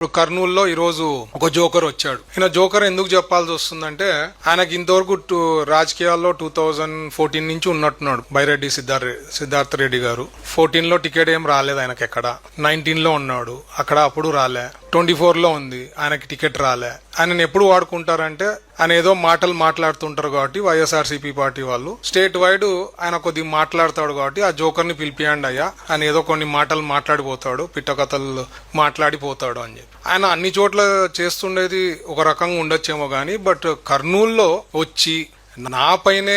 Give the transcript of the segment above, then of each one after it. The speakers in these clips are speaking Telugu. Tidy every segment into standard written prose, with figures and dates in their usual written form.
ఇప్పుడు కర్నూలులో ఈ రోజు ఒక జోకర్ వచ్చాడు. ఈయన జోకర్ ఎందుకు చెప్పాల్సి వస్తుందంటే ఆయనకి ఇంతవరకు రాజకీయాల్లో 2014 నుంచి ఉన్నట్టున్నాడు. బైరెడ్డి సిద్ధార్థ రెడ్డి గారు 14 లో టికెట్ ఏం రాలేదు ఆయనకి. ఎక్కడ 19 లో ఉన్నాడు, అక్కడ అప్పుడు రాలే. 24 లో ఉంది, ఆయనకి టికెట్ రాలే. ఆయనను ఎప్పుడు వాడుకుంటారంటే ఆయన ఏదో మాటలు మాట్లాడుతుంటారు కాబట్టి వైఎస్ఆర్సీపీ పార్టీ వాళ్ళు స్టేట్ వైడ్ ఆయన కొద్దిగా మాట్లాడతాడు కాబట్టి ఆ జోకర్ ని పిలిపియండి అయ్యా, ఆయన ఏదో కొన్ని మాటలు మాట్లాడిపోతాడు, పిట్టకథలు మాట్లాడిపోతాడు అని చెప్పి. ఆయన అన్ని చోట్ల చేస్తుండేది ఒక రకంగా ఉండొచ్చేమో గానీ, బట్ కర్నూలులో వచ్చి నా పైనే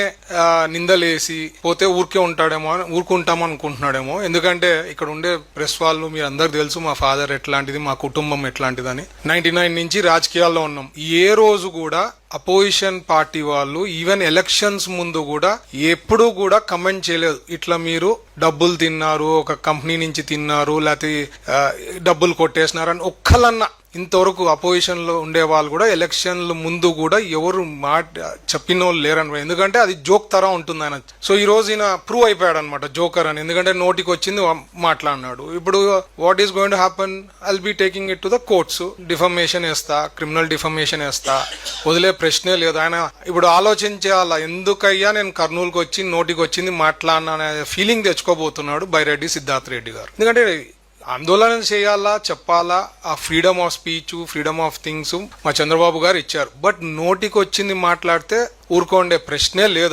నిందలేసి పోతే ఊరుకుంటామో అనుకుంటున్నాడేమో. ఎందుకంటే ఇక్కడ ఉండే ప్రెస్ వాళ్ళు మీ అందరికి తెలుసు మా ఫాదర్ ఎట్లాంటిది, మా కుటుంబం ఎట్లాంటిదని. 99 నుంచి రాజకీయాల్లో ఉన్నాం. ఏ రోజు కూడా అపోజిషన్ పార్టీ వాళ్ళు ఈవెన్ ఎలక్షన్స్ ముందు కూడా ఎప్పుడూ కూడా కమెంట్ చేయలేదు ఇట్లా మీరు డబ్బులు తిన్నారు, ఒక కంపెనీ నుంచి తిన్నారు, లేకపోతే డబ్బులు కొట్టేసినారు అని ఒక్కలన్నా ఇంతవరకు అపోజిషన్ లో ఉండే వాళ్ళు కూడా ఎలక్షన్ల ముందు కూడా ఎవరు చెప్పిన వాళ్ళు లేరని. ఎందుకంటే అది జోక్ తరా ఉంటుంది ఆయన. సో ఈ రోజు ఈయన ప్రూవ్ అయిపోయాడు అనమాట జోకర్ అని. ఎందుకంటే నోటికి వచ్చింది మాట్లాడినాడు. ఇప్పుడు what is going to happen, I'll be taking it to the courts. Defamation వేస్తా, క్రిమినల్ డిఫమేషన్ వేస్తా, వదిలే ప్రశ్నే లేదు. ఆయన ఇప్పుడు ఆలోచించాలా, ఎందుకయ్యా నేను కర్నూలుకి వచ్చి నోటికి వచ్చింది మాట్లాడినా అనే ఫీలింగ్ తెచ్చుకోబోతున్నాడు బైరెడ్డి సిద్ధార్థ రెడ్డి గారు. ఎందుకంటే ఆందోళన చేయాలా, చెప్పాలా, ఆ freedom of speech, freedom of things మా చంద్రబాబు గారు ఇచ్చారు. బట్ నోటికి వచ్చింది మాట్లాడితే ఊరుకోండే ప్రశ్నే లేదు.